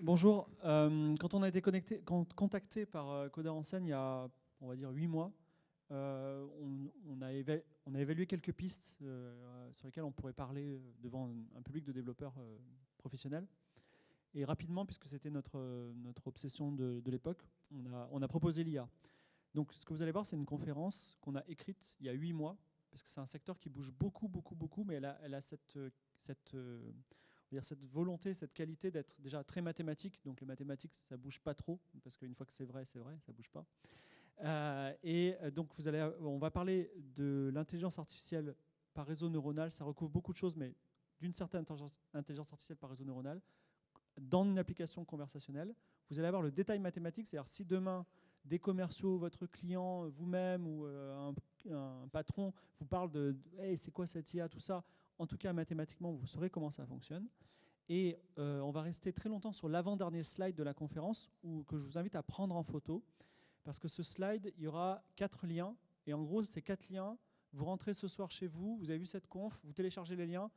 Bonjour. Quand on a été contacté par Coder en scène il y a, on va dire, 8 mois, on a évalué quelques pistes sur lesquelles on pourrait parler devant un public de développeurs professionnels. Et rapidement, puisque c'était notre obsession de l'époque, on a proposé l'IA. Donc ce que vous allez voir, c'est une conférence qu'on a écrite il y a 8 mois, parce que c'est un secteur qui bouge beaucoup, beaucoup, beaucoup, mais elle a cette, on va dire cette volonté, cette qualité d'être déjà très mathématique. Donc les mathématiques, ça bouge pas trop, parce qu'une fois que c'est vrai, ça bouge pas. Donc on va parler de l'intelligence artificielle par réseau neuronal. Ça recouvre beaucoup de choses, mais d'une certaine intelligence artificielle par réseau neuronal, dans une application conversationnelle. Vous allez avoir le détail mathématique, c'est-à-dire si demain des commerciaux, votre client, vous-même ou un patron vous parle de hey, c'est quoi cette IA, tout ça, en tout cas mathématiquement, vous saurez comment ça fonctionne. Et on va rester très longtemps sur l'avant-dernier slide de la conférence que je vous invite à prendre en photo, parce que ce slide, il y aura 4 liens, et en gros, ces 4 liens, vous rentrez ce soir chez vous, vous avez vu cette conf, vous téléchargez les liens,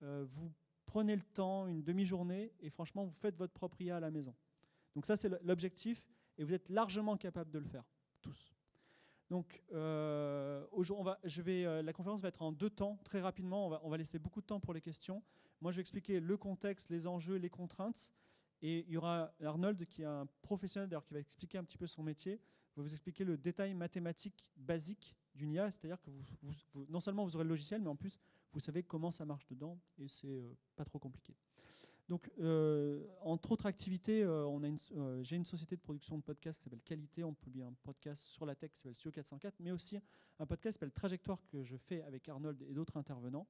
vous prenez le temps, une demi-journée, et franchement, vous faites votre propre IA à la maison. Donc ça, c'est l'objectif, et vous êtes largement capable de le faire, tous. Donc, la conférence va être en 2 temps, très rapidement. On va laisser beaucoup de temps pour les questions. Moi, je vais expliquer le contexte, les enjeux, les contraintes. Et il y aura Arnold, qui est un professionnel, d'ailleurs, qui va expliquer un petit peu son métier, va vous expliquer le détail mathématique basique d'une IA, c'est-à-dire que non seulement vous aurez le logiciel, mais en plus, vous savez comment ça marche dedans, et c'est pas trop compliqué. Donc, entre autres activités, j'ai une société de production de podcasts qui s'appelle Qualité. On publie un podcast sur la tech qui s'appelle Studio 404, mais aussi un podcast qui s'appelle Trajectoire que je fais avec Arnold et d'autres intervenants.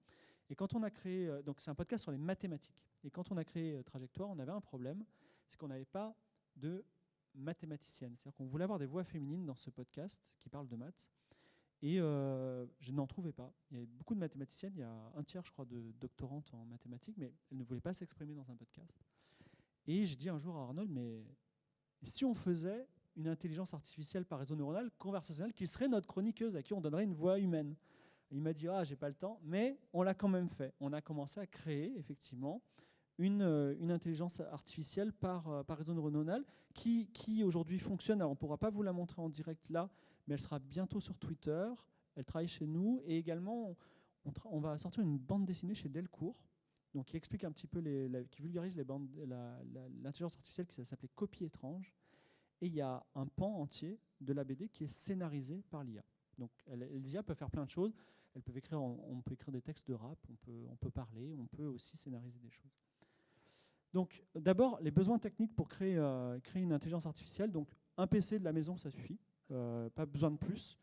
Et quand on a créé, donc c'est un podcast sur les mathématiques. Et quand on a créé Trajectoire, on avait un problème, c'est qu'on n'avait pas de mathématicienne. C'est-à-dire qu'on voulait avoir des voix féminines dans ce podcast qui parlent de maths. Et je n'en trouvais pas. Il y avait beaucoup de mathématiciennes, il y a un tiers, je crois, de doctorantes en mathématiques, mais elles ne voulaient pas s'exprimer dans un podcast. Et j'ai dit un jour à Arnold, mais si on faisait une intelligence artificielle par réseau neuronal conversationnelle qui serait notre chroniqueuse, à qui on donnerait une voix humaine? Et il m'a dit, j'ai pas le temps, mais on l'a quand même fait. On a commencé à créer, effectivement, une intelligence artificielle par réseau neuronal qui aujourd'hui fonctionne. Alors, on ne pourra pas vous la montrer en direct là, mais elle sera bientôt sur Twitter. Elle travaille chez nous. Et également, on va sortir une bande dessinée chez Delcourt, donc qui explique un petit peu, qui vulgarise l'intelligence artificielle qui s'appelait Copie étrange. Et il y a un pan entier de la BD qui est scénarisé par l'IA. Donc l'IA peut faire plein de choses. On peut écrire des textes de rap, on peut parler, on peut aussi scénariser des choses. Donc d'abord, les besoins techniques pour créer une intelligence artificielle. Donc un PC de la maison, ça suffit. Pas besoin de plus.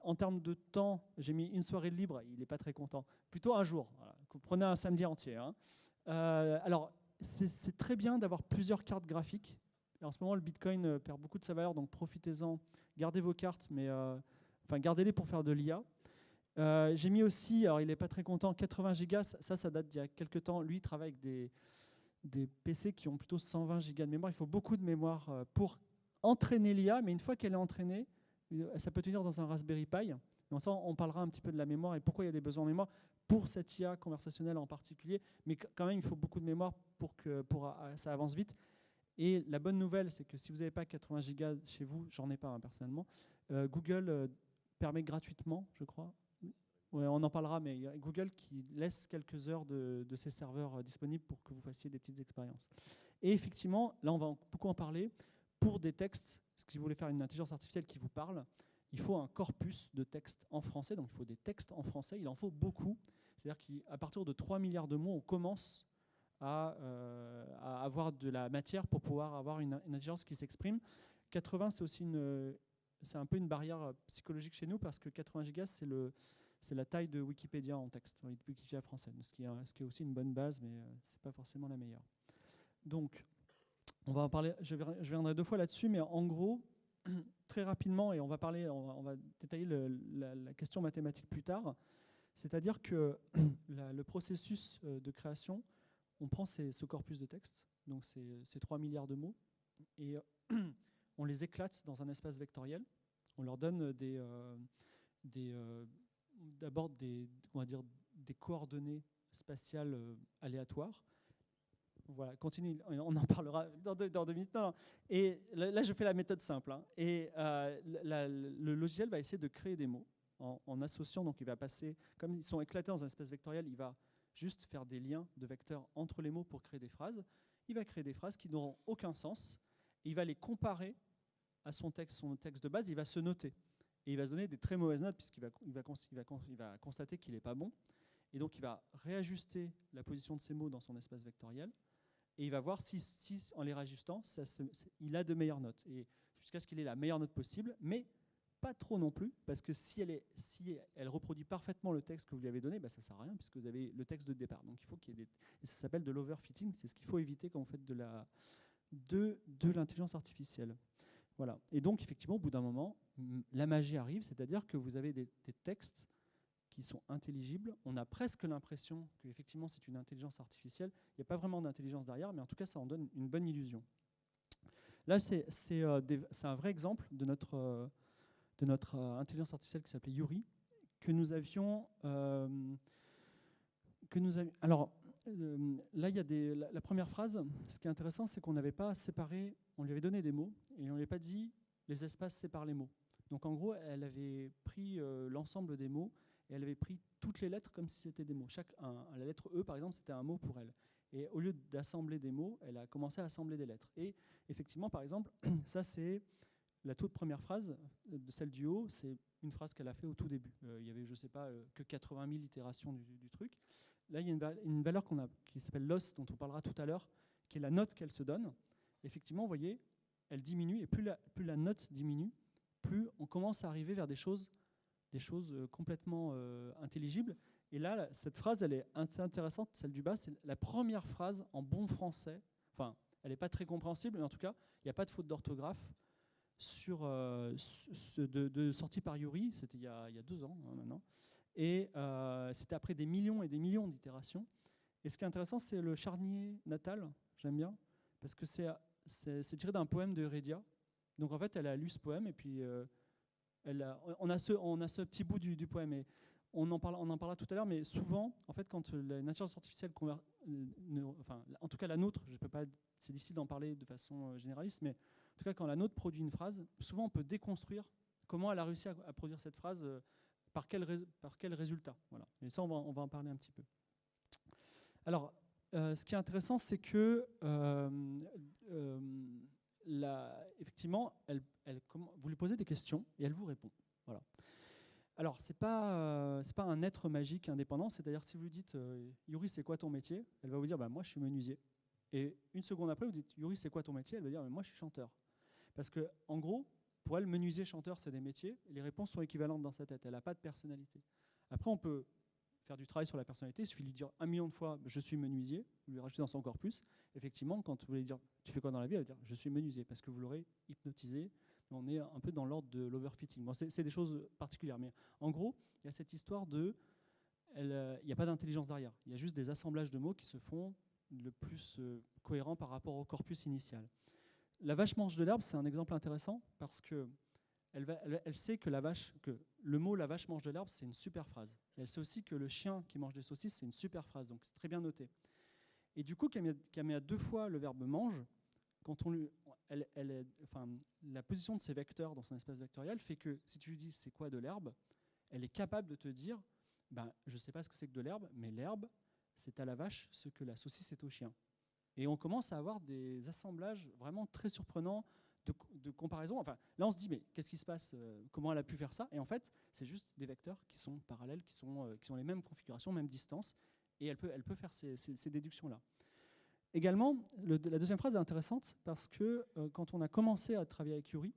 En termes de temps, j'ai mis une soirée de libre. Il n'est pas très content. Plutôt un jour. Voilà. Vous prenez un samedi entier. Hein. Alors, c'est très bien d'avoir plusieurs cartes graphiques. Et en ce moment, le Bitcoin perd beaucoup de sa valeur, donc profitez-en. Gardez vos cartes, mais gardez-les pour faire de l'IA. J'ai mis aussi, alors il n'est pas très content, 80 gigas. Ça date d'il y a quelques temps. Lui, il travaille avec des PC qui ont plutôt 120 gigas de mémoire. Il faut beaucoup de mémoire pour entraîner l'IA, mais une fois qu'elle est entraînée, ça peut tenir dans un Raspberry Pi. Donc ça, on parlera un petit peu de la mémoire et pourquoi il y a des besoins en mémoire pour cette IA conversationnelle en particulier. Mais quand même, il faut beaucoup de mémoire pour que ça avance vite. Et la bonne nouvelle, c'est que si vous n'avez pas 80 gigas chez vous, j'en ai pas personnellement, Google permet gratuitement, je crois. Ouais, on en parlera, mais il y a Google qui laisse quelques heures de ses serveurs disponibles pour que vous fassiez des petites expériences. Et effectivement, là, on va beaucoup en parler. Pour des textes, si vous voulez faire une intelligence artificielle qui vous parle, il faut un corpus de textes en français. Donc, il faut des textes en français. Il en faut beaucoup. C'est-à-dire qu'à partir de 3 milliards de mots, on commence à avoir de la matière pour pouvoir avoir une intelligence qui s'exprime. 80, c'est un peu une barrière psychologique chez nous parce que 80 gigas, c'est la taille de Wikipédia en texte, Wikipédia français, ce qui est aussi une bonne base, mais ce n'est pas forcément la meilleure. Donc, on va en parler, je viendrai 2 fois là-dessus, mais en gros, très rapidement, et on va détailler la question mathématique plus tard, c'est-à-dire que le processus de création, on prend ce corpus de texte, donc ces 3 milliards de mots, et on les éclate dans un espace vectoriel. On leur donne d'abord des coordonnées spatiales aléatoires. Voilà, continue, on en parlera dans deux minutes. Non, non. Et là, je fais la méthode simple. Hein. Et le logiciel va essayer de créer des mots en associant. Donc, il va passer, comme ils sont éclatés dans un espace vectoriel, il va juste faire des liens de vecteurs entre les mots pour créer des phrases. Il va créer des phrases qui n'auront aucun sens. Et il va les comparer à son texte de base. Il va se noter. Et il va se donner des très mauvaises notes puisqu'il va constater qu'il n'est pas bon. Et donc, il va réajuster la position de ces mots dans son espace vectoriel. Et il va voir si en les réajustant, il a de meilleures notes. Et jusqu'à ce qu'il ait la meilleure note possible, mais pas trop non plus, parce que si elle reproduit parfaitement le texte que vous lui avez donné, bah ça ne sert à rien, puisque vous avez le texte de départ. Donc il faut qu'il y ait des... Et ça s'appelle de l'overfitting, c'est ce qu'il faut éviter quand vous faites de l'intelligence artificielle. Voilà. Et donc, effectivement, au bout d'un moment, la magie arrive, c'est-à-dire que vous avez des textes qui sont intelligibles. On a presque l'impression qu'effectivement c'est une intelligence artificielle. Il n'y a pas vraiment d'intelligence derrière, mais en tout cas ça en donne une bonne illusion. Là c'est un vrai exemple de notre intelligence artificielle qui s'appelait Yuri, que nous avions... alors là il y a la première phrase, ce qui est intéressant c'est qu'on n'avait pas séparé, on lui avait donné des mots et on ne lui avait pas dit les espaces séparent les mots. Donc en gros elle avait pris l'ensemble des mots et elle avait pris toutes les lettres comme si c'était des mots. La lettre E, par exemple, c'était un mot pour elle. Et au lieu d'assembler des mots, elle a commencé à assembler des lettres. Et effectivement, par exemple, ça c'est la toute première phrase de celle du haut, c'est une phrase qu'elle a fait au tout début. Il y avait, je ne sais pas, que 80 000 itérations du truc. Là, il y a une valeur qui s'appelle loss, dont on parlera tout à l'heure, qui est la note qu'elle se donne. Effectivement, vous voyez, elle diminue, et plus la note diminue, plus on commence à arriver vers des choses complètement intelligibles. Et là, cette phrase, elle est assez intéressante, celle du bas, c'est la première phrase en bon français. Enfin, elle n'est pas très compréhensible, mais en tout cas, il n'y a pas de faute d'orthographe sortie par Yuri, c'était il y a 2 ans hein, maintenant. Et c'était après des millions et des millions d'itérations. Et ce qui est intéressant, c'est le charnier natal, j'aime bien, parce que c'est tiré d'un poème de Heredia. Donc en fait, elle a lu ce poème et puis... on a ce petit bout du poème, et on en parlera tout à l'heure, mais souvent, en fait, quand l'intelligence artificielle en tout cas la nôtre, c'est difficile d'en parler de façon généraliste, mais en tout cas quand la nôtre produit une phrase, souvent on peut déconstruire comment elle a réussi à produire cette phrase, par quel résultat. Voilà. Et ça, on va en parler un petit peu. Alors, ce qui est intéressant, c'est que effectivement, vous lui posez des questions et elle vous répond. Voilà. Alors, c'est pas un être magique indépendant, c'est-à-dire si vous lui dites Yuri, c'est quoi ton métier? Elle va vous dire moi, je suis menuisier. Et une seconde après, vous dites Yuri, c'est quoi ton métier? Elle va dire moi, je suis chanteur. Parce que, en gros, pour elle, menuisier, chanteur, c'est des métiers. Et les réponses sont équivalentes dans sa tête. Elle n'a pas de personnalité. Après, on peut faire du travail sur la personnalité, il suffit de lui dire 1 million de fois je suis menuisier, vous lui rajoutez dans son corpus. Effectivement, quand vous voulez dire tu fais quoi dans la vie, elle va dire je suis menuisier, parce que vous l'aurez hypnotisé. On est un peu dans l'ordre de l'overfitting. Bon, c'est des choses particulières, mais en gros, il y a cette histoire il n'y a pas d'intelligence derrière. Il y a juste des assemblages de mots qui se font le plus cohérent par rapport au corpus initial. La vache mange de l'herbe, c'est un exemple intéressant parce que elle sait que le mot la vache mange de l'herbe, c'est une super phrase. Et elle sait aussi que le chien qui mange des saucisses, c'est une super phrase. Donc c'est très bien noté. Et du coup, qu'elle met à 2 fois le verbe mange, quand la position de ses vecteurs dans son espace vectoriel fait que si tu lui dis c'est quoi de l'herbe, elle est capable de te dire je ne sais pas ce que c'est que de l'herbe, mais l'herbe, c'est à la vache ce que la saucisse est au chien. Et on commence à avoir des assemblages vraiment très surprenants de comparaison. Enfin, là, on se dit, mais qu'est-ce qui se passe? Comment elle a pu faire ça? Et en fait, c'est juste des vecteurs qui sont parallèles, qui ont les mêmes configurations, même distance, et elle peut faire ces déductions-là. Également, la deuxième phrase est intéressante parce que quand on a commencé à travailler avec Yuri,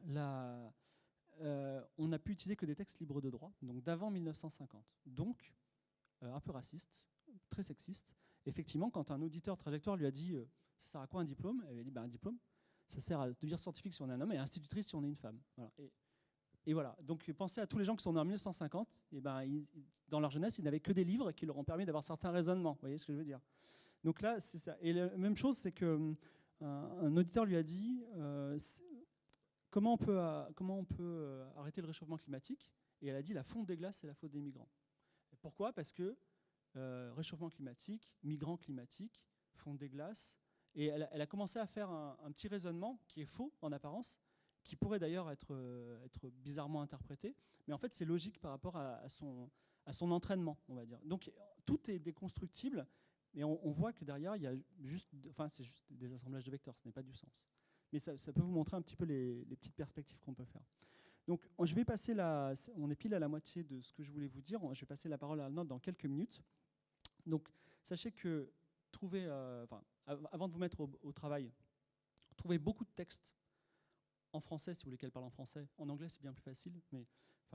on n'a pu utiliser que des textes libres de droit, donc d'avant 1950. Donc, un peu raciste, très sexiste. Effectivement, quand un auditeur trajectoire lui a dit ça sert à quoi un diplôme? Elle lui a dit un diplôme, ça sert à devenir scientifique si on est un homme et institutrice si on est une femme. Voilà. Et voilà. Donc pensez à tous les gens qui sont nés en 1950. Et dans leur jeunesse, ils n'avaient que des livres qui leur ont permis d'avoir certains raisonnements. Vous voyez ce que je veux dire? Donc là, c'est ça. Et la même chose, c'est que un auditeur lui a dit comment on peut arrêter le réchauffement climatique? Et elle a dit la fonte des glaces, c'est la faute des migrants. Et pourquoi? Parce que réchauffement climatique, migrants climatiques, fonte des glaces, et elle a commencé à faire un petit raisonnement qui est faux en apparence, qui pourrait d'ailleurs être bizarrement interprété, mais en fait c'est logique par rapport à son entraînement, on va dire. Donc tout est déconstructible, mais on voit que derrière il y a c'est juste des assemblages de vecteurs, ce n'est pas du sens. Mais ça peut vous montrer un petit peu les petites perspectives qu'on peut faire. Donc je vais passer on est pile à la moitié de ce que je voulais vous dire. Je vais passer la parole à Arnold dans quelques minutes. Donc sachez que avant de vous mettre au travail, trouvez beaucoup de textes en français si vous voulez qu'elle parle en français. En anglais c'est bien plus facile, mais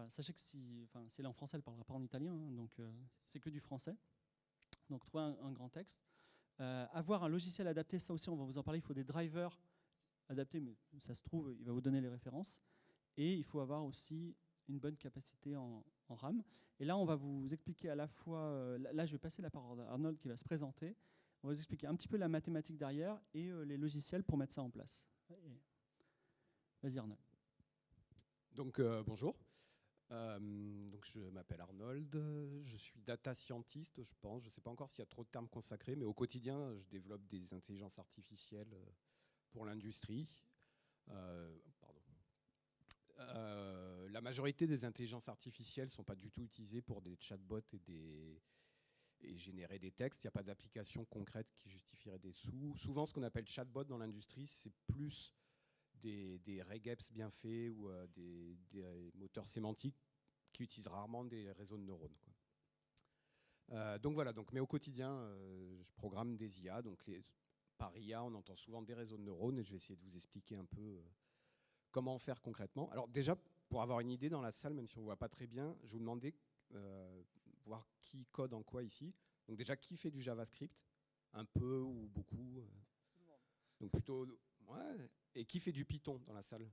sachez que si elle est en français, elle ne parlera pas en italien, hein, donc c'est que du français. Donc trouvez un grand texte. Avoir un logiciel adapté, ça aussi on va vous en parler, il faut des drivers adaptés, mais ça se trouve, il va vous donner les références. Et il faut avoir aussi une bonne capacité en RAM. Et là, on va vous expliquer à la fois... là, je vais passer la parole à Arnold qui va se présenter. On va vous expliquer un petit peu la mathématique derrière et les logiciels pour mettre ça en place. Vas-y, Arnold. Donc, bonjour. Donc, je m'appelle Arnold. Je suis data scientist, je pense. Je ne sais pas encore s'il y a trop de termes consacrés, mais au quotidien, je développe des intelligences artificielles pour l'industrie. La majorité des intelligences artificielles ne sont pas du tout utilisées pour des chatbots et générer des textes. Il n'y a pas d'application concrète qui justifierait des sous. Souvent, ce qu'on appelle chatbot dans l'industrie, c'est plus des regex bien faits ou des moteurs sémantiques qui utilisent rarement des réseaux de neurones, quoi. Donc voilà, mais au quotidien, je programme des IA. Donc par IA, on entend souvent des réseaux de neurones et je vais essayer de vous expliquer un peu comment faire concrètement. Alors déjà, pour avoir une idée dans la salle, même si on ne voit pas très bien, je vous demandais voir qui code en quoi ici. Donc déjà, qui fait du JavaScript? Un peu ou beaucoup? Tout le monde. Donc plutôt... Ouais. Et qui fait du Python dans la salle?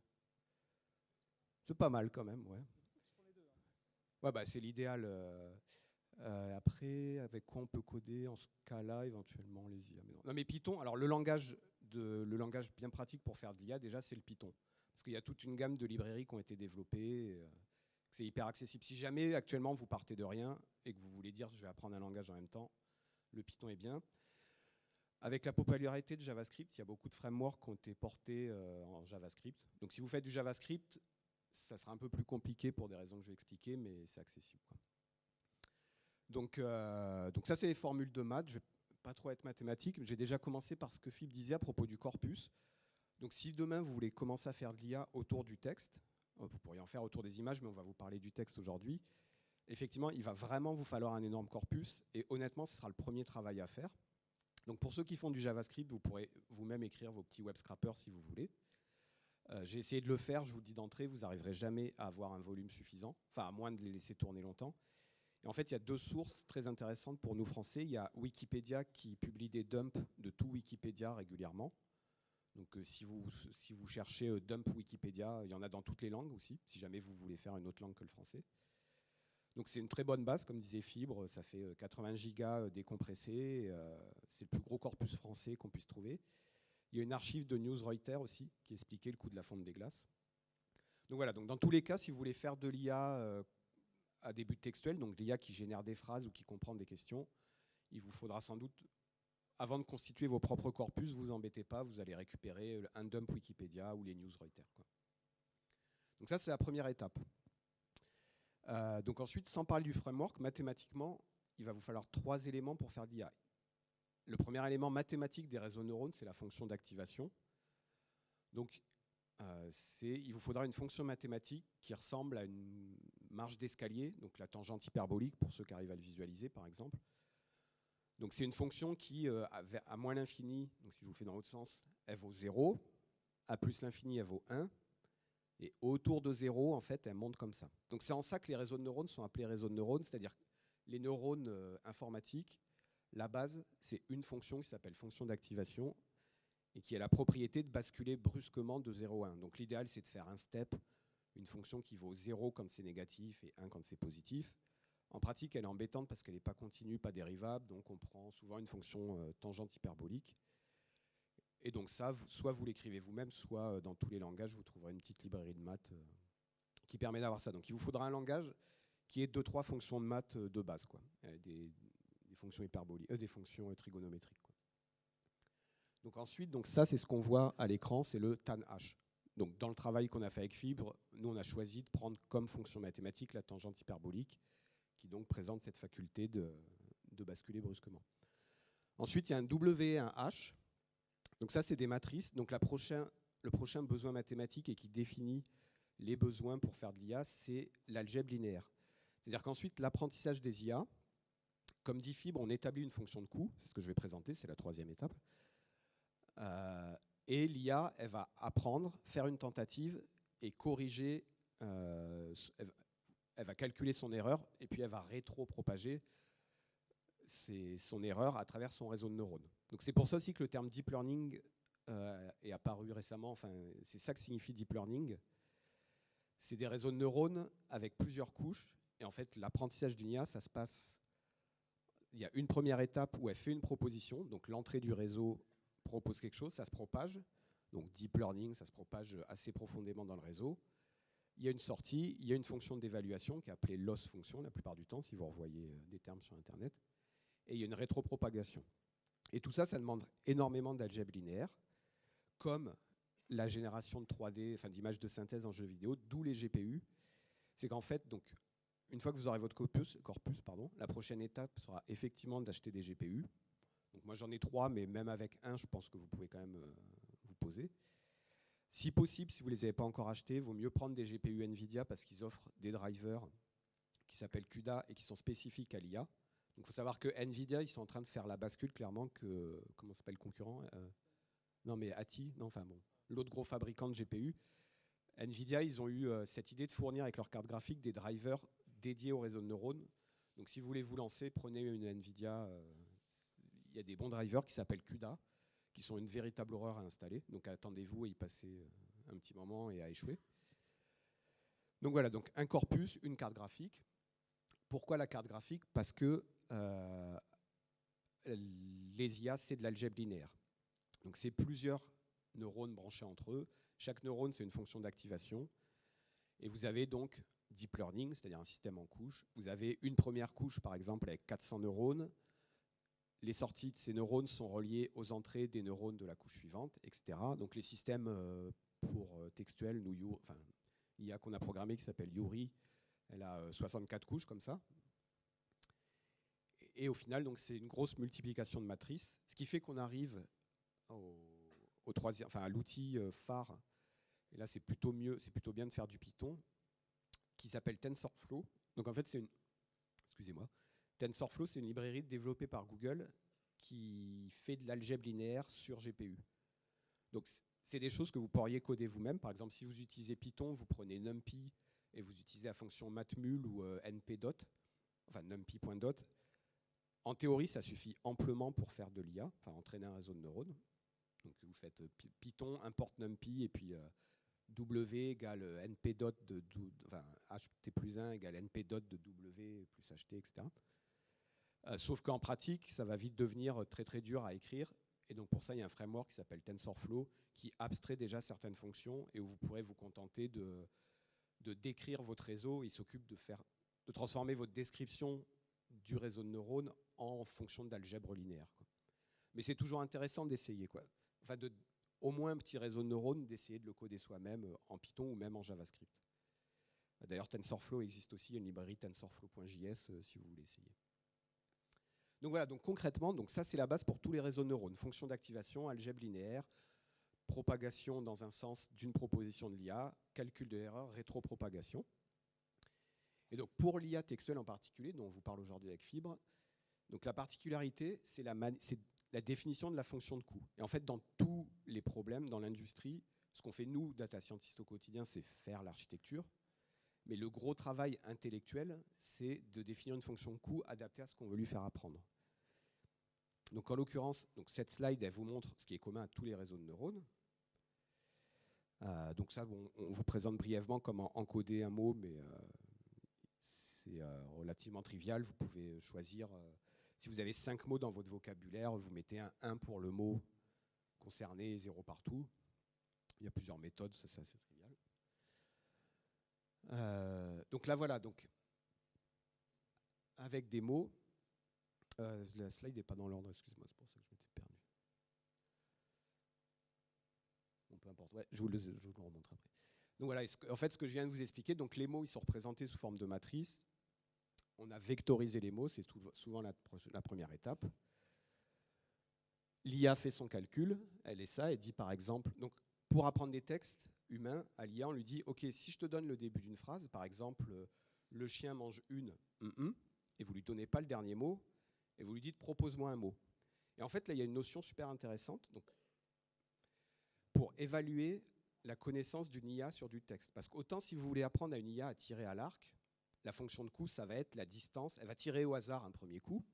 C'est pas mal quand même, ouais. Ouais, bah, c'est l'idéal. Après, avec quoi on peut coder en ce cas-là, éventuellement les IA. Non, mais Python, alors le langage bien pratique pour faire de l'IA, déjà, c'est le Python. Parce qu'il y a toute une gamme de librairies qui ont été développées. C'est hyper accessible. Si jamais, actuellement, vous partez de rien et que vous voulez dire « je vais apprendre un langage en même temps », le Python est bien. Avec la popularité de JavaScript, il y a beaucoup de frameworks qui ont été portés en JavaScript. Donc si vous faites du JavaScript, ça sera un peu plus compliqué pour des raisons que je vais expliquer, mais c'est accessible, quoi. Donc ça, c'est les formules de maths. Je ne vais pas trop être mathématique, mais j'ai déjà commencé par ce que Philippe disait à propos du corpus. Donc si demain, vous voulez commencer à faire de l'IA autour du texte, vous pourriez en faire autour des images, mais on va vous parler du texte aujourd'hui. Effectivement, il va vraiment vous falloir un énorme corpus, et honnêtement, ce sera le premier travail à faire. Donc pour ceux qui font du JavaScript, vous pourrez vous-même écrire vos petits web scrappers si vous voulez. J'ai essayé de le faire, je vous le dis d'entrée, vous n'arriverez jamais à avoir un volume suffisant, enfin à moins de les laisser tourner longtemps. Et en fait, il y a deux sources très intéressantes pour nous Français. Il y a Wikipédia qui publie des dumps de tout Wikipédia régulièrement. Donc si vous cherchez dump Wikipédia, il y en a dans toutes les langues aussi, si jamais vous voulez faire une autre langue que le français. Donc c'est une très bonne base, comme disait Fibre, ça fait 80 gigas décompressés, c'est le plus gros corpus français qu'on puisse trouver. Il y a une archive de News Reuters aussi qui expliquait le coût de la fonte des glaces. Donc voilà, donc dans tous les cas, si vous voulez faire de l'IA à des buts textuels, donc l'IA qui génère des phrases ou qui comprend des questions, il vous faudra sans doute, avant de constituer vos propres corpus, vous embêtez pas, vous allez récupérer un dump Wikipédia ou les News Reuters, quoi. Donc ça, c'est la première étape. Donc ensuite, sans parler du framework, mathématiquement, il va vous falloir 3 éléments pour faire de l'IA. Le premier élément mathématique des réseaux neurones, c'est la fonction d'activation. Donc, il vous faudra une fonction mathématique qui ressemble à une marche d'escalier, donc la tangente hyperbolique, pour ceux qui arrivent à le visualiser, par exemple. Donc, c'est une fonction qui, à moins l'infini, donc si je vous le fais dans l'autre sens, elle vaut 0, à plus l'infini, elle vaut 1, et autour de 0, en fait, elle monte comme ça. Donc, c'est en ça que les réseaux de neurones sont appelés réseaux de neurones, c'est-à-dire les neurones informatiques. La base, c'est une fonction qui s'appelle fonction d'activation et qui a la propriété de basculer brusquement de 0 à 1. Donc l'idéal, c'est de faire un step, une fonction qui vaut 0 quand c'est négatif et 1 quand c'est positif. En pratique, elle est embêtante parce qu'elle n'est pas continue, pas dérivable, donc on prend souvent une fonction tangente hyperbolique. Et donc ça, soit vous l'écrivez vous-même, soit dans tous les langages, vous trouverez une petite librairie de maths qui permet d'avoir ça. Donc il vous faudra un langage qui ait 2-3 fonctions de maths de base, quoi. Des fonctions hyperboliques, des fonctions trigonométriques, quoi. Donc ensuite, donc ça c'est ce qu'on voit à l'écran, c'est le TANH. Donc dans le travail qu'on a fait avec Fibre, nous on a choisi de prendre comme fonction mathématique la tangente hyperbolique, qui donc présente cette faculté de basculer brusquement. Ensuite, il y a un W et un H. Donc ça, c'est des matrices. Donc le prochain besoin mathématique et qui définit les besoins pour faire de l'IA, c'est l'algèbre linéaire. C'est-à-dire qu'ensuite, l'apprentissage des IA, comme dit Fibre, on établit une fonction de coût. C'est ce que je vais présenter, c'est la troisième étape. Et l'IA, elle va apprendre, faire une tentative et corriger. Elle va calculer son erreur et puis elle va rétro-propager son erreur à travers son réseau de neurones. Donc c'est pour ça aussi que le terme deep learning est apparu récemment. Enfin, c'est ça que signifie deep learning. C'est des réseaux de neurones avec plusieurs couches. Et en fait, l'apprentissage d'une IA, ça se passe. Il y a une première étape où elle fait une proposition. Donc l'entrée du réseau propose quelque chose, ça se propage. Donc deep learning, ça se propage assez profondément dans le réseau. Il y a une sortie, il y a une fonction d'évaluation qui est appelée loss function la plupart du temps, si vous revoyez des termes sur Internet. Et il y a une rétropropagation. Et tout ça, ça demande énormément d'algèbre linéaire, comme la génération de 3D, enfin d'images de synthèse en jeu vidéo, d'où les GPU. C'est qu'en fait, donc, une fois que vous aurez votre corpus, la prochaine étape sera effectivement d'acheter des GPU. Donc moi j'en ai 3, mais même avec un, je pense que vous pouvez quand même vous poser. Si possible, si vous ne les avez pas encore achetés, il vaut mieux prendre des GPU NVIDIA parce qu'ils offrent des drivers qui s'appellent CUDA et qui sont spécifiques à l'IA. Donc il faut savoir que NVIDIA, ils sont en train de faire la bascule clairement que, comment s'appelle le concurrent Non mais ATI, non, enfin bon, l'autre gros fabricant de GPU. NVIDIA, ils ont eu cette idée de fournir avec leur carte graphique des drivers dédiés au réseau de neurones. Donc si vous voulez vous lancer, prenez une NVIDIA. Il y a des bons drivers qui s'appellent CUDA, qui sont une véritable horreur à installer. Donc attendez-vous à y passer un petit moment et à échouer. Donc voilà, donc un corpus, une carte graphique. Pourquoi la carte graphique ? Parce que les IA, c'est de l'algèbre linéaire. Donc c'est plusieurs neurones branchés entre eux. Chaque neurone, c'est une fonction d'activation. Et vous avez donc deep learning, c'est-à-dire un système en couches. Vous avez une première couche, par exemple, avec 400 neurones. Les sorties de ces neurones sont reliées aux entrées des neurones de la couche suivante, etc. Donc les systèmes pour textuel, l'IA qu'on a programmé qui s'appelle Yuri, elle a 64 couches comme ça. Et au final, donc, c'est une grosse multiplication de matrices, ce qui fait qu'on arrive au troisième, à l'outil phare. Et là, c'est plutôt bien de faire du Python, qui s'appelle TensorFlow. Donc en fait, TensorFlow, c'est une librairie développée par Google qui fait de l'algèbre linéaire sur GPU. Donc c'est des choses que vous pourriez coder vous-même. Par exemple, si vous utilisez Python, vous prenez NumPy et vous utilisez la fonction matmul ou npdot, enfin numpy.dot. En théorie, ça suffit amplement pour faire de l'IA, entraîner un réseau de neurones. Donc vous faites Python, importe NumPy, et puis W égale npdot ht plus 1 égale npdot de W plus ht, etc. Sauf qu'en pratique, ça va vite devenir très très dur à écrire. Et donc pour ça, il y a un framework qui s'appelle TensorFlow qui abstrait déjà certaines fonctions et où vous pourrez vous contenter de décrire votre réseau. Il s'occupe de transformer votre description du réseau de neurones en fonction d'algèbre linéaire, quoi. Mais c'est toujours intéressant d'essayer, quoi. Au moins un petit réseau de neurones, d'essayer de le coder soi-même en Python ou même en JavaScript. D'ailleurs, TensorFlow existe aussi, il y a une librairie tensorflow.js si vous voulez essayer. Donc voilà, donc concrètement, donc ça c'est la base pour tous les réseaux de neurones. Fonction d'activation, algèbre linéaire, propagation dans un sens d'une proposition de l'IA, calcul de l'erreur, rétropropagation. Et donc pour l'IA textuelle en particulier, dont on vous parle aujourd'hui avec Fibre, donc la particularité, c'est la définition de la fonction de coût. Et en fait, dans tous les problèmes, dans l'industrie, ce qu'on fait nous, data scientists au quotidien, c'est faire l'architecture. Mais le gros travail intellectuel, c'est de définir une fonction de coût adaptée à ce qu'on veut lui faire apprendre. Donc en l'occurrence, cette slide, elle vous montre ce qui est commun à tous les réseaux de neurones. Donc ça, on vous présente brièvement comment encoder un mot, mais c'est relativement trivial. Vous pouvez choisir, si vous avez 5 mots dans votre vocabulaire, vous mettez un 1 pour le mot concerné et 0 partout. Il y a plusieurs méthodes, ça c'est assez trivial. Donc là voilà, donc avec des mots, la slide n'est pas dans l'ordre, excusez-moi, c'est pour ça que je m'étais perdu. peu importe. Ouais, je vous le remontre après. Donc voilà, en fait, ce que je viens de vous expliquer, donc les mots, ils sont représentés sous forme de matrice. On a vectorisé les mots, c'est souvent la première étape. L'IA fait son calcul, elle est ça, elle dit par exemple, donc pour apprendre des textes humains, à l'IA, on lui dit, ok, si je te donne le début d'une phrase, par exemple, le chien mange une, et vous lui donnez pas le dernier mot, et vous lui dites, propose-moi un mot. Et en fait, là, il y a une notion super intéressante, donc, pour évaluer la connaissance d'une IA sur du texte. Parce qu'autant si vous voulez apprendre à une IA à tirer à l'arc, la fonction de coup, ça va être la distance, elle va tirer au hasard un premier coup,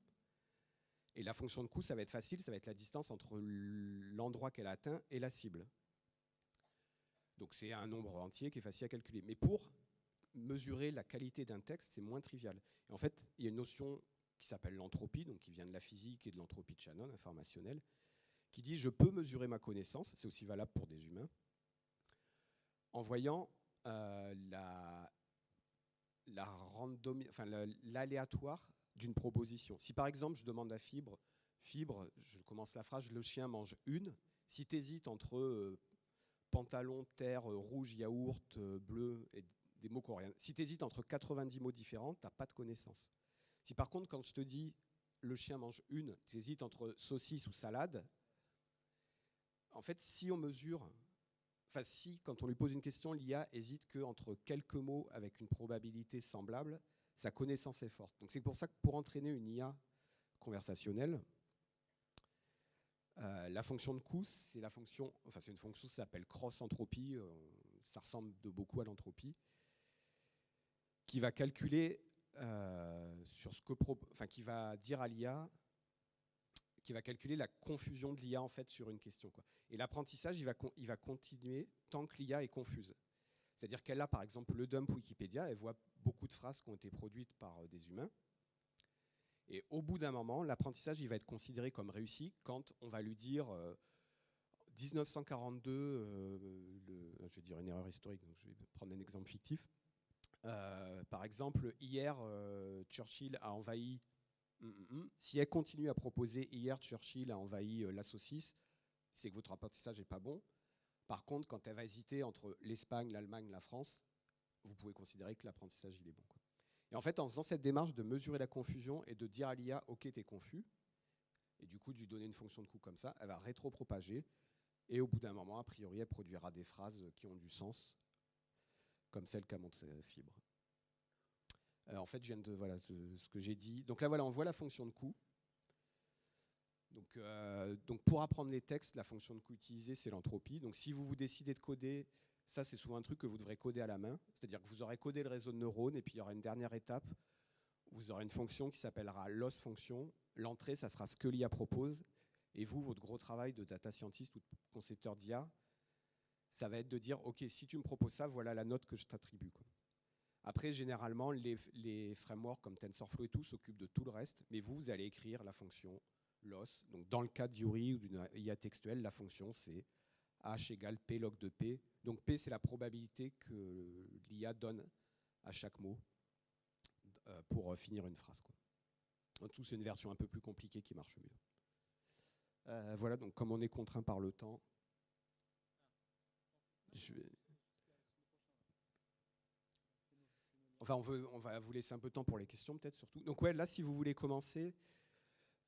et la fonction de coup, ça va être facile, ça va être la distance entre l'endroit qu'elle a atteint et la cible. Donc c'est un nombre entier qui est facile à calculer. Mais pour mesurer la qualité d'un texte, c'est moins trivial. Et en fait, il y a une notion qui s'appelle l'entropie, donc qui vient de la physique et de l'entropie de Shannon, informationnelle, qui dit je peux mesurer ma connaissance, c'est aussi valable pour des humains, en voyant l'aléatoire d'une proposition. Si par exemple je demande à Fibre, je commence la phrase, le chien mange une, si tu hésites entre pantalon, terre, rouge, yaourt, bleu, et des mots coréens, si tu hésites entre 90 mots différents, tu n'as pas de connaissance. Si par contre, quand je te dis le chien mange une, tu hésites entre saucisse ou salade, en fait, si on mesure, enfin si, quand on lui pose une question, l'IA hésite qu'entre quelques mots avec une probabilité semblable, sa connaissance est forte. Donc c'est pour ça que pour entraîner une IA conversationnelle, la fonction de coût, c'est une fonction qui s'appelle cross-entropie, ça ressemble de beaucoup à l'entropie, qui va calculer qui va dire à l'IA, qui va calculer la confusion de l'IA en fait sur une question, quoi. Et l'apprentissage, il va continuer tant que l'IA est confuse. C'est-à-dire qu'elle a par exemple le dump Wikipédia, elle voit beaucoup de phrases qui ont été produites par des humains. Et au bout d'un moment, l'apprentissage, il va être considéré comme réussi quand on va lui dire 1942, je vais dire une erreur historique, donc je vais prendre un exemple fictif. Par exemple, hier, Churchill a envahi. Si elle continue à proposer hier, Churchill a envahi la saucisse, c'est que votre apprentissage n'est pas bon. Par contre, quand elle va hésiter entre l'Espagne, l'Allemagne, la France, vous pouvez considérer que l'apprentissage il est bon, quoi. Et en fait, en faisant cette démarche de mesurer la confusion et de dire à l'IA, ok, t'es confus, et du coup de lui donner une fonction de coût comme ça, elle va rétro-propager, et au bout d'un moment, a priori, elle produira des phrases qui ont du sens, comme celle qu'a montré Fibre. En fait, je viens de ce que j'ai dit. Donc là, voilà, on voit la fonction de coût. Donc pour apprendre les textes, la fonction de coût utilisée, c'est l'entropie. Donc si vous décidez de coder, ça c'est souvent un truc que vous devrez coder à la main. C'est-à-dire que vous aurez codé le réseau de neurones et puis il y aura une dernière étape. Vous aurez une fonction qui s'appellera loss function. L'entrée, ça sera ce que l'IA propose. Et vous, votre gros travail de data scientist ou de concepteur d'IA, ça va être de dire, ok, si tu me proposes ça, voilà la note que je t'attribue, quoi. Après, généralement, les frameworks comme TensorFlow et tout s'occupent de tout le reste, mais vous allez écrire la fonction loss. Donc, dans le cas d'Yuri ou d'une IA textuelle, la fonction, c'est h égale p log de p. Donc, p, c'est la probabilité que l'IA donne à chaque mot pour finir une phrase, quoi. En dessous, c'est une version un peu plus compliquée qui marche mieux. Voilà, donc comme on est contraint par le temps, Enfin, on va vous laisser un peu de temps pour les questions, peut-être, surtout. Donc, ouais, là, si vous voulez commencer,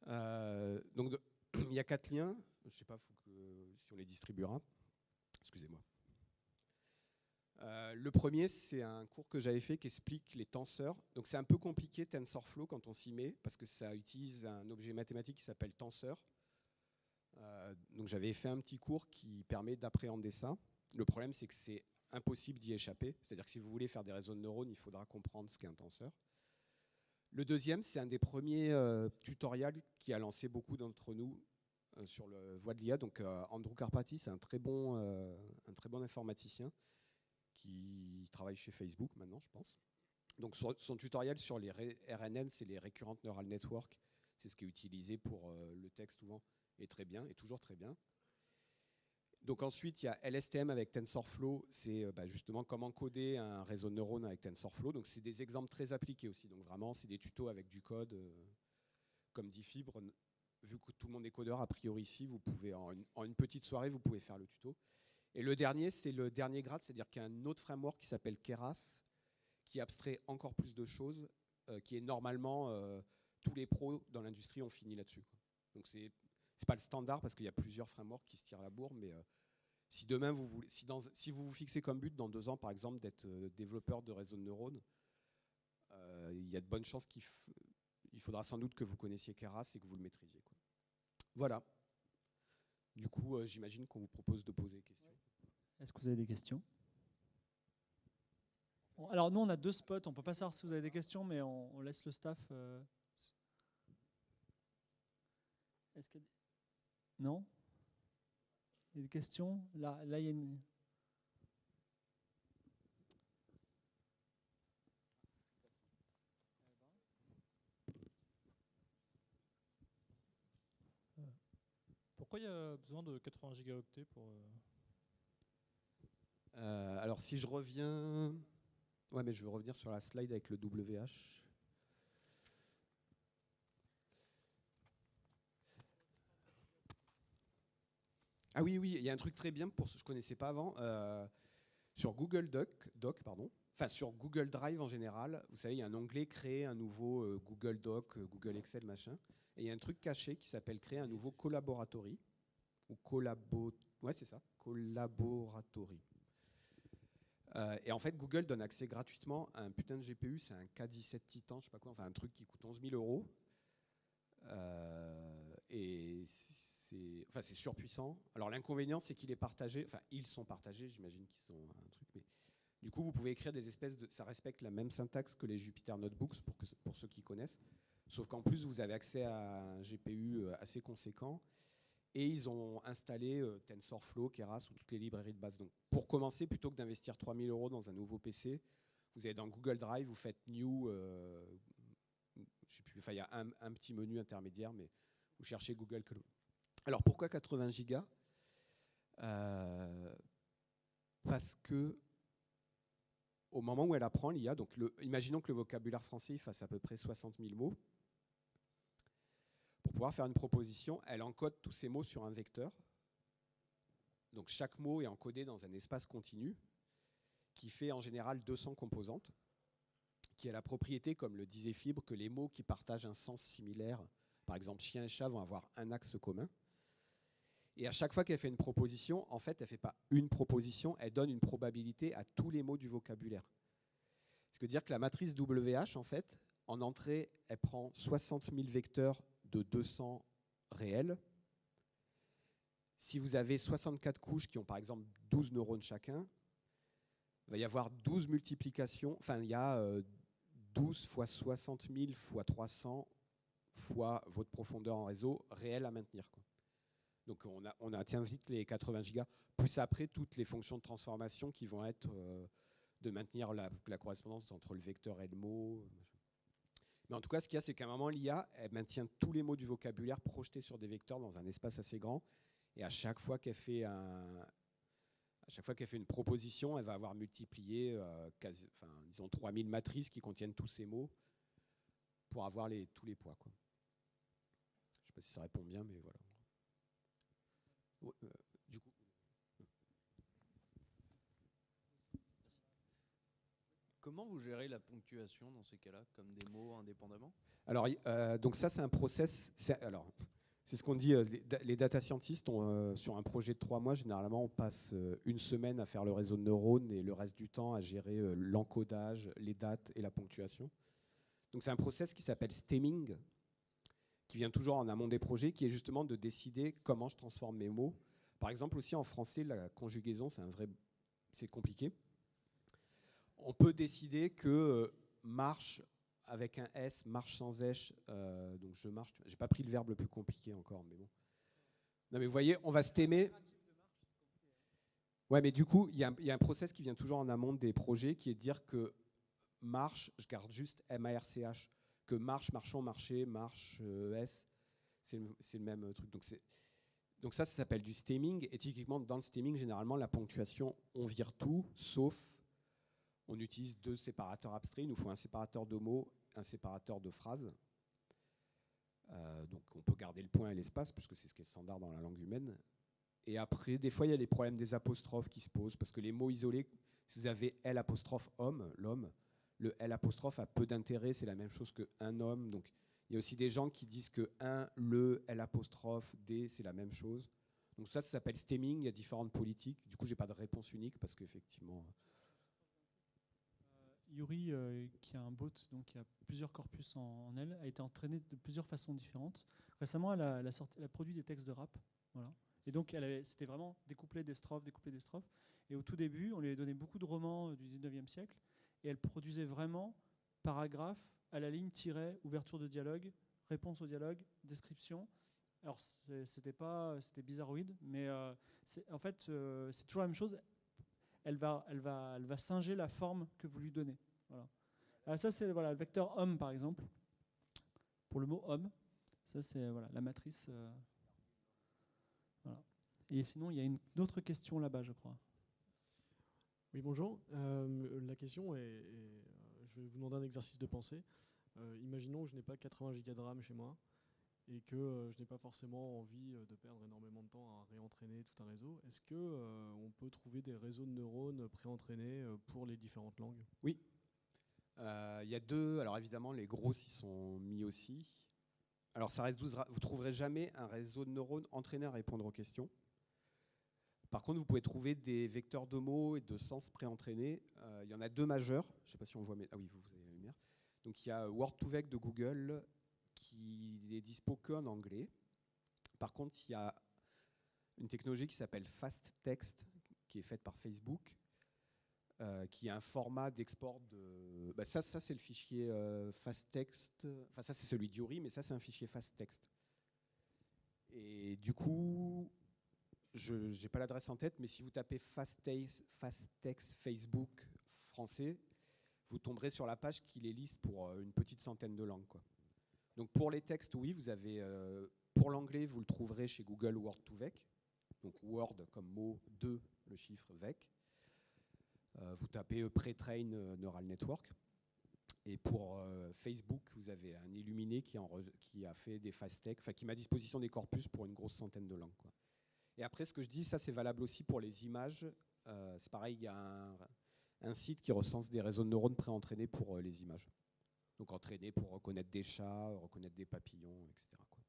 donc il y a 4 liens. Je ne sais pas si on les distribuera. Excusez-moi. Le premier, c'est un cours que j'avais fait qui explique les tenseurs. Donc, c'est un peu compliqué, TensorFlow, quand on s'y met, parce que ça utilise un objet mathématique qui s'appelle tenseur. Donc, j'avais fait un petit cours qui permet d'appréhender ça. Le problème, c'est que c'est impossible d'y échapper. C'est-à-dire que si vous voulez faire des réseaux de neurones, il faudra comprendre ce qu'est un tenseur. Le deuxième, c'est un des premiers tutoriels qui a lancé beaucoup d'entre nous sur le voie de l'IA. Donc Andrew Karpathy, c'est un très bon informaticien qui travaille chez Facebook maintenant, je pense. Donc son tutoriel sur les RNN, c'est les Recurrent Neural Network. C'est ce qui est utilisé pour le texte souvent, et très bien, et toujours très bien. Donc ensuite, il y a LSTM avec TensorFlow, c'est justement comment coder un réseau de neurones avec TensorFlow. Donc c'est des exemples très appliqués aussi. Donc vraiment, c'est des tutos avec du code, comme dit Fibre. Vu que tout le monde est codeur, a priori ici, vous pouvez en une petite soirée, vous pouvez faire le tuto. Et le dernier, c'est le dernier grade, c'est-à-dire qu'il y a un autre framework qui s'appelle Keras, qui abstrait encore plus de choses, qui est normalement, tous les pros dans l'industrie ont fini là-dessus. Donc c'est pas le standard parce qu'il y a plusieurs frameworks qui se tirent la bourre, mais si demain si vous vous fixez comme but dans 2 ans, par exemple, d'être développeur de réseau de neurones, il y a de bonnes chances il faudra sans doute que vous connaissiez Keras et que vous le maîtrisiez, quoi. Voilà. Du coup, j'imagine qu'on vous propose de poser des questions. Est-ce que vous avez des questions? Bon, alors nous, on a 2 spots. On ne peut pas savoir si vous avez des questions, mais on laisse le staff. Est-ce que... Non? Il y a des questions? Là, il y a une... Pourquoi il y a besoin de 80 gigaoctets pour... Alors si je reviens... Ouais, mais je veux revenir sur la slide avec le WH. Ah oui, il y a un truc très bien pour ce que je ne connaissais pas avant. Sur Google sur Google Drive en général, vous savez, il y a un onglet créer un nouveau Google Doc, Google Excel, machin. Et il y a un truc caché qui s'appelle créer un nouveau collaboratory. Ou ouais, c'est ça, collaboratory. Et en fait, Google donne accès gratuitement à un putain de GPU, c'est un K17 Titan, je sais pas quoi, enfin un truc qui coûte 11 000 €. Et c'est surpuissant. Alors l'inconvénient, c'est qu'il est partagé, enfin ils sont partagés, j'imagine qu'ils ont un truc, mais du coup vous pouvez écrire des espèces de... Ça respecte la même syntaxe que les Jupyter Notebooks, pour ceux qui connaissent, sauf qu'en plus vous avez accès à un GPU assez conséquent. Et ils ont installé TensorFlow, Keras ou toutes les librairies de base. Donc, pour commencer, plutôt que d'investir 3 000 € dans un nouveau PC, vous allez dans Google Drive, vous faites New, je sais plus, enfin il y a un petit menu intermédiaire, mais vous cherchez Google. Alors pourquoi 80 gigas? Parce que au moment où elle apprend l'IA, donc imaginons que le vocabulaire français fasse à peu près 60 000 mots. Pour pouvoir faire une proposition, elle encode tous ces mots sur un vecteur. Donc chaque mot est encodé dans un espace continu qui fait en général 200 composantes, qui a la propriété, comme le disait Fibre, que les mots qui partagent un sens similaire, par exemple chien et chat, vont avoir un axe commun. Et à chaque fois qu'elle fait une proposition, en fait, elle ne fait pas une proposition, elle donne une probabilité à tous les mots du vocabulaire. Ce qui veut dire que la matrice WH, en fait, en entrée, elle prend 60 000 vecteurs de 200 réels. Si vous avez 64 couches qui ont par exemple 12 neurones chacun, il va y avoir 12 multiplications, enfin il y a 12 fois 60 000 fois 300 fois votre profondeur en réseau réelle à maintenir, quoi. Donc on a tiens vite les 80 gigas, plus après toutes les fonctions de transformation qui vont être de maintenir la correspondance entre le vecteur et le mot. Mais en tout cas, ce qu'il y a, c'est qu'à un moment, l'IA, elle maintient tous les mots du vocabulaire projetés sur des vecteurs dans un espace assez grand. Et à chaque fois qu'elle fait une proposition, elle va avoir multiplié, disons 3000 matrices qui contiennent tous ces mots pour avoir tous les poids, quoi. Je ne sais pas si ça répond bien, mais voilà. Du coup. Comment vous gérez la ponctuation dans ces cas-là, comme des mots indépendamment? Alors, donc ça, c'est un process. C'est ce qu'on dit, les data scientists ont, sur un projet de 3 mois, généralement, on passe une semaine à faire le réseau de neurones et le reste du temps à gérer l'encodage, les dates et la ponctuation. Donc c'est un process qui s'appelle stemming, qui vient toujours en amont des projets, qui est justement de décider comment je transforme mes mots. Par exemple, aussi en français, la conjugaison, c'est compliqué. On peut décider que marche avec un S, marche sans S, donc je marche. J'ai pas pris le verbe le plus compliqué encore, mais bon. Non, mais vous voyez, on va stemmer. Ouais, mais du coup, il y a un process qui vient toujours en amont des projets, qui est de dire que marche, je garde juste M-A-R-C-H, que marche, marchons, marcher, marche, S, c'est le même truc. Donc ça s'appelle du stemming. Et typiquement, dans le stemming, généralement, la ponctuation, on vire tout, sauf on utilise 2 séparateurs abstraits. Il nous faut un séparateur de mots, un séparateur de phrases. Donc on peut garder le point et l'espace, puisque c'est ce qui est standard dans la langue humaine. Et après, des fois, il y a les problèmes des apostrophes qui se posent, parce que les mots isolés, si vous avez L apostrophe homme, l'homme, le L apostrophe a peu d'intérêt, c'est la même chose que un homme. Donc, il y a aussi des gens qui disent que le L apostrophe D, c'est la même chose. Donc ça s'appelle stemming, il y a différentes politiques. Du coup, j'ai pas de réponse unique, parce qu'effectivement... Yuri, qui a un bot, donc qui a plusieurs corpus en elle, a été entraînée de plusieurs façons différentes. Récemment, elle a produit des textes de rap. Voilà. Et donc, c'était vraiment découpler des strophes. Et au tout début, on lui avait donné beaucoup de romans du 19e siècle. Et elle produisait vraiment paragraphe à la ligne, tiret, ouverture de dialogue, réponse au dialogue, description. Alors, c'était bizarroïde, mais en fait, c'est toujours la même chose. Elle va singer la forme que vous lui donnez. Voilà. Alors ça, c'est le vecteur homme, par exemple. Pour le mot homme, ça, c'est la matrice. Voilà. Et sinon, il y a une autre question là-bas, je crois. Oui, bonjour. La question est, je vais vous demander un exercice de pensée. Imaginons que je n'ai pas 80 Go de RAM chez moi et que je n'ai pas forcément envie de perdre énormément de temps à réentraîner tout un réseau. Est-ce qu'on peut trouver des réseaux de neurones préentraînés pour les différentes langues ? Oui. Il y a deux. Alors évidemment, les gros s'y sont mis aussi. Alors vous trouverez jamais un réseau de neurones entraîné à répondre aux questions. Par contre, vous pouvez trouver des vecteurs de mots et de sens préentraînés. Il y en a deux majeurs. Je ne sais pas si on voit, mais ah oui, vous avez la lumière. Donc il y a Word2Vec de Google qui est dispo qu'en anglais. Par contre, il y a une technologie qui s'appelle FastText, qui est faite par Facebook, qui est un format d'export de... ça c'est le fichier FastText. Enfin, ça, c'est celui d'Yuri, mais ça, c'est un fichier FastText. Et du coup, je n'ai pas l'adresse en tête, mais si vous tapez FastText Facebook français, vous tomberez sur la page qui les liste pour une petite centaine de langues, quoi. Donc pour les textes, oui, vous avez... pour l'anglais, vous le trouverez chez Google Word2Vec. Donc Word comme mot, 2, le chiffre VEC. Vous tapez Pre-train Neural Network. Et pour Facebook, vous avez un illuminé qui a fait des FastText, enfin qui met à disposition des corpus pour une grosse centaine de langues, quoi. Et après, ce que je dis, ça c'est valable aussi pour les images. C'est pareil, il y a un site qui recense des réseaux de neurones préentraînés pour les images. Donc entraînés pour reconnaître des chats, reconnaître des papillons, etc., quoi.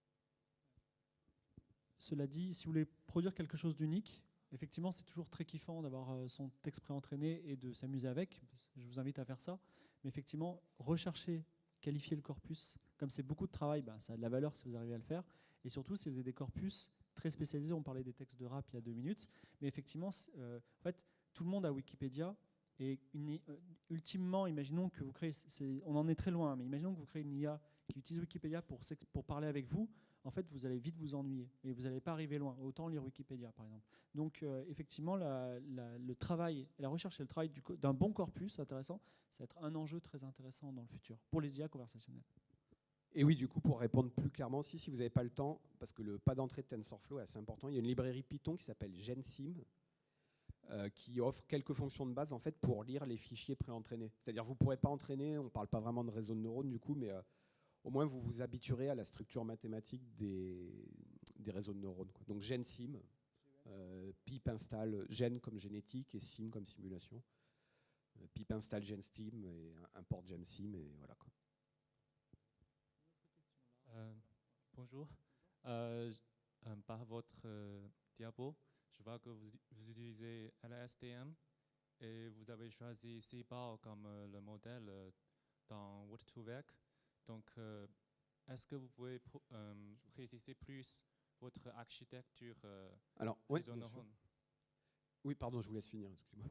Cela dit, si vous voulez produire quelque chose d'unique, effectivement, c'est toujours très kiffant d'avoir son texte préentraîné et de s'amuser avec. Je vous invite à faire ça. Mais effectivement, rechercher, qualifier le corpus, comme c'est beaucoup de travail, ça a de la valeur si vous arrivez à le faire. Et surtout, si vous avez des corpus très spécialisés, on parlait des textes de rap il y a 2 minutes, mais effectivement, en fait, tout le monde a Wikipédia. Et ultimement, imaginons que vous créez, on en est très loin, mais imaginons que vous créez une IA qui utilise Wikipédia pour parler avec vous. En fait, vous allez vite vous ennuyer et vous n'allez pas arriver loin. Autant lire Wikipédia, par exemple. Donc, effectivement, le travail, la recherche et le travail d'un bon corpus intéressant, ça va être un enjeu très intéressant dans le futur pour les IA conversationnelles. Et oui, du coup, pour répondre plus clairement aussi, si vous n'avez pas le temps, parce que le pas d'entrée de TensorFlow est assez important, il y a une librairie Python qui s'appelle GenSim, qui offre quelques fonctions de base en fait pour lire les fichiers préentraînés. C'est-à-dire vous ne pourrez pas entraîner, on ne parle pas vraiment de réseau de neurones du coup, mais au moins vous vous habituerez à la structure mathématique des réseaux de neurones, quoi. Donc GenSim, pip install gen comme génétique et sim comme simulation. Pip install GenSim et import GenSim et voilà, quoi. Bonjour. Par votre diapo, je vois que vous utilisez LSTM et vous avez choisi CBAR comme le modèle dans Word2Vec. Donc, est-ce que vous pouvez préciser plus votre architecture Alors, oui, oui, pardon, je vous laisse finir, excusez-moi.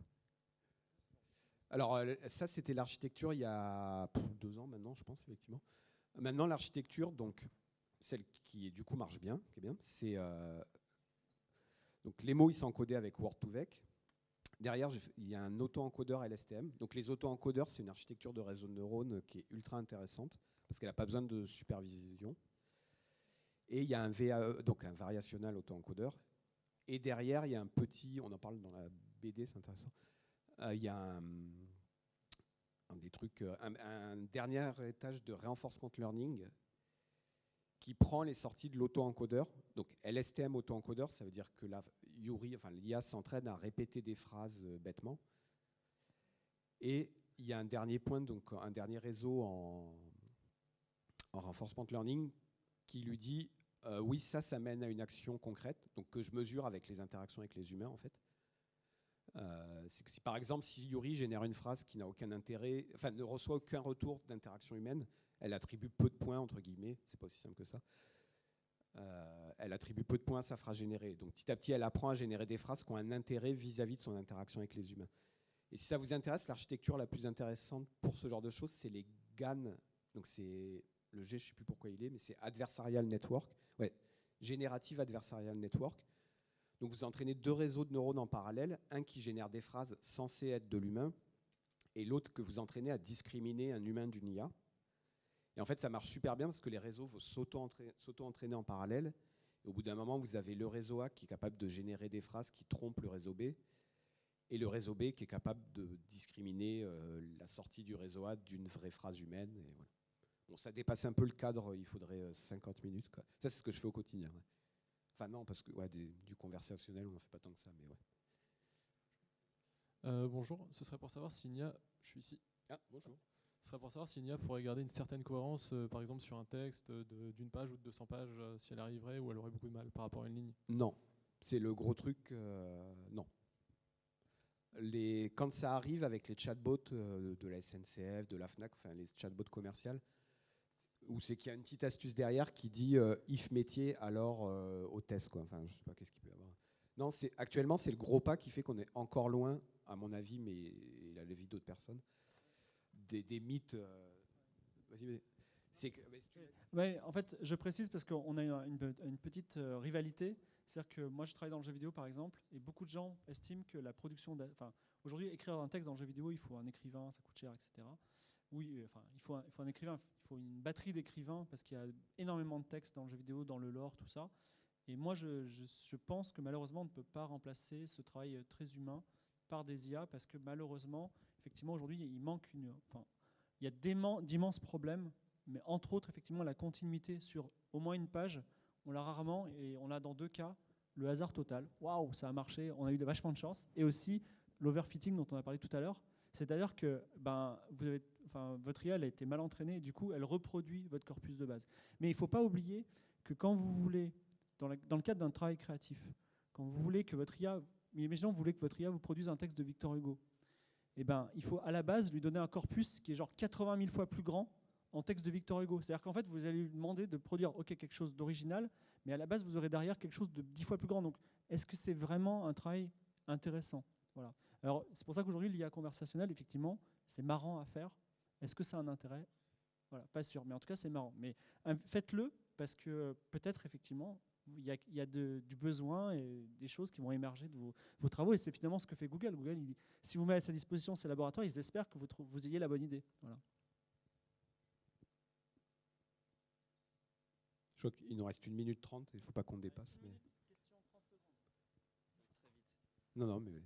Alors, ça, c'était l'architecture il y a 2 ans maintenant, je pense, effectivement. Maintenant, l'architecture, donc, celle qui du coup marche bien, qui est bien, c'est donc les mots ils sont encodés avec Word2Vec. Derrière, il y a un auto-encodeur LSTM. Donc les auto-encodeurs, c'est une architecture de réseau de neurones qui est ultra intéressante parce qu'elle n'a pas besoin de supervision. Et il y a un VAE, donc un variational auto-encodeur. Et derrière, il y a un petit, on en parle dans la BD, c'est intéressant. Il y a un dernier étage de reinforcement learning qui prend les sorties de l'auto-encodeur. Donc LSTM auto-encodeur, ça veut dire que là, Yuri, enfin l'IA s'entraîne à répéter des phrases bêtement. Et il y a un dernier point, donc un dernier réseau en reinforcement learning qui lui dit oui, ça mène à une action concrète, donc que je mesure avec les interactions avec les humains en fait. C'est que si par exemple si Yuri génère une phrase qui n'a aucun intérêt, enfin ne reçoit aucun retour d'interaction humaine, elle attribue peu de points entre guillemets, c'est pas aussi simple que ça. Elle attribue peu de points à sa phrase générée. Donc petit à petit, elle apprend à générer des phrases qui ont un intérêt vis-à-vis de son interaction avec les humains. Et si ça vous intéresse, l'architecture la plus intéressante pour ce genre de choses, c'est les GAN. Donc c'est le G, je ne sais plus pourquoi il est, mais c'est Adversarial Network. Ouais, Generative Adversarial Network. Donc vous entraînez 2 réseaux de neurones en parallèle, un qui génère des phrases censées être de l'humain, et l'autre que vous entraînez à discriminer un humain d'une IA. Et en fait, ça marche super bien parce que les réseaux vont s'auto-entraîner en parallèle. Et au bout d'un moment, vous avez le réseau A qui est capable de générer des phrases qui trompent le réseau B, et le réseau B qui est capable de discriminer la sortie du réseau A d'une vraie phrase humaine. Et voilà. Bon, ça dépasse un peu le cadre, il faudrait 50 minutes. Quoi. Ça, c'est ce que je fais au quotidien. Ouais. Enfin non, parce que du conversationnel, on n'en fait pas tant que ça, mais ouais. Bonjour, ce serait pour savoir si une IA, je suis ici. Ah, bonjour. Ce serait pour savoir si une IA pourrait garder une certaine cohérence, par exemple sur un texte d'une page ou de 200 pages, si elle arriverait ou elle aurait beaucoup de mal par rapport à une ligne. Non, c'est le gros truc, non. Quand ça arrive avec les chatbots de la SNCF, de la FNAC, enfin les chatbots commerciales, où c'est qu'il y a une petite astuce derrière qui dit if métier alors hôtesse, quoi. Enfin, je sais pas qu'est-ce qu'il peut y avoir. Non, actuellement c'est le gros pas qui fait qu'on est encore loin, à mon avis, mais il a l'avis d'autres personnes, des mythes. Vas-y, c'est que. Ouais, en fait, je précise parce qu'on a une petite rivalité. C'est-à-dire que moi, je travaille dans le jeu vidéo, par exemple, et beaucoup de gens estiment que la production... aujourd'hui, écrire un texte dans le jeu vidéo, il faut un écrivain, ça coûte cher, etc. Oui, enfin, il faut un écrivain, il faut une batterie d'écrivains parce qu'il y a énormément de textes dans le jeu vidéo, dans le lore, tout ça. Et moi, je pense que malheureusement, on ne peut pas remplacer ce travail très humain par des IA parce que malheureusement, effectivement, aujourd'hui, il manque il y a d'immenses problèmes, mais entre autres, effectivement, la continuité sur au moins une page, on l'a rarement et on l'a dans 2 cas, le hasard total. Waouh, ça a marché, on a eu vachement de chance. Et aussi l'overfitting dont on a parlé tout à l'heure. C'est-à-dire que votre IA elle a été mal entraînée et du coup, elle reproduit votre corpus de base. Mais il ne faut pas oublier que quand vous voulez, dans le cadre d'un travail créatif, quand vous voulez que votre IA, imaginons que vous voulez que votre IA vous produise un texte de Victor Hugo, eh ben, il faut à la base lui donner un corpus qui est genre 80 000 fois plus grand en texte de Victor Hugo. C'est-à-dire qu'en fait, vous allez lui demander de produire quelque chose d'original, mais à la base, vous aurez derrière quelque chose de 10 fois plus grand. Donc, est-ce que c'est vraiment un travail intéressant? Voilà. Alors, c'est pour ça qu'aujourd'hui, l'IA conversationnelle, effectivement, c'est marrant à faire. Est-ce que ça a un intérêt? Voilà, pas sûr, mais en tout cas, c'est marrant. Mais faites-le, parce que peut-être, effectivement, il y a du besoin et des choses qui vont émerger de vos travaux. Et c'est finalement ce que fait Google. Google, si vous mettez à sa disposition ces laboratoires, ils espèrent que vous ayez la bonne idée. Voilà. Je crois qu'il nous reste 1 minute 30, il ne faut pas qu'on dépasse. Mais... Non, mais...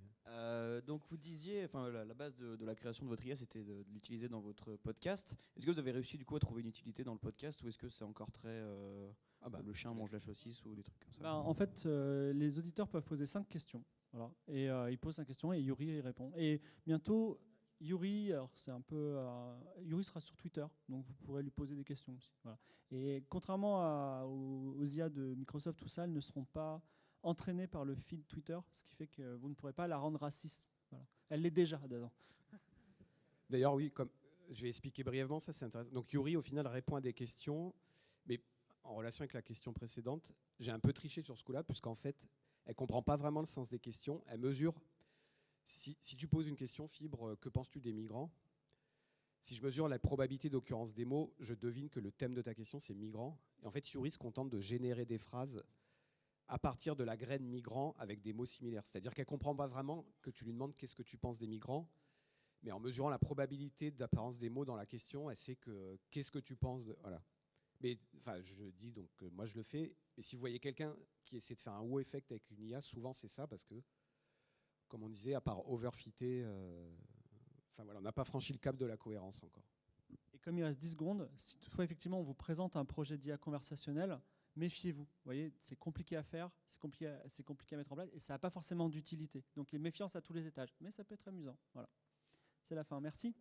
donc vous disiez, enfin la base de la création de votre IA, c'était de l'utiliser dans votre podcast. Est-ce que vous avez réussi du coup à trouver une utilité dans le podcast ou est-ce que c'est encore très le chien mange la saucisse ou des trucs comme ça? En fait, les auditeurs peuvent poser 5 questions. Voilà. Et ils posent 5 questions et Yuri y répond. Et bientôt, Yuri, alors c'est un peu, Yuri sera sur Twitter, donc vous pourrez lui poser des questions aussi. Voilà. Et contrairement aux IA de Microsoft, tout ça, elles ne seront pas entraînées par le feed Twitter, ce qui fait que vous ne pourrez pas la rendre raciste. Voilà. Elle l'est déjà, d'ailleurs. D'ailleurs, oui, comme je vais expliquer brièvement, ça c'est intéressant. Donc Yuri, au final, répond à des questions, mais en relation avec la question précédente, j'ai un peu triché sur ce coup-là, puisqu'en fait, elle ne comprend pas vraiment le sens des questions. Elle mesure, si tu poses une question, Fibre, que penses-tu des migrants? Si je mesure la probabilité d'occurrence des mots, je devine que le thème de ta question, c'est migrants. Et en fait, Yuri se contente de générer des phrases à partir de la graine migrant avec des mots similaires. C'est-à-dire qu'elle ne comprend pas vraiment que tu lui demandes qu'est-ce que tu penses des migrants, mais en mesurant la probabilité d'apparence des mots dans la question, elle sait que qu'est-ce que tu penses de... Voilà. Mais enfin, je dis donc moi je le fais. Et si vous voyez quelqu'un qui essaie de faire un wow effect avec une IA, souvent c'est ça parce que, comme on disait, à part overfitter, enfin voilà, on n'a pas franchi le cap de la cohérence encore. Et comme il reste 10 secondes, si toutefois effectivement on vous présente un projet d'IA conversationnel, méfiez-vous. Vous voyez, c'est compliqué à faire, c'est compliqué à mettre en place et ça n'a pas forcément d'utilité. Donc, méfiance à tous les étages, mais ça peut être amusant. Voilà. C'est la fin. Merci.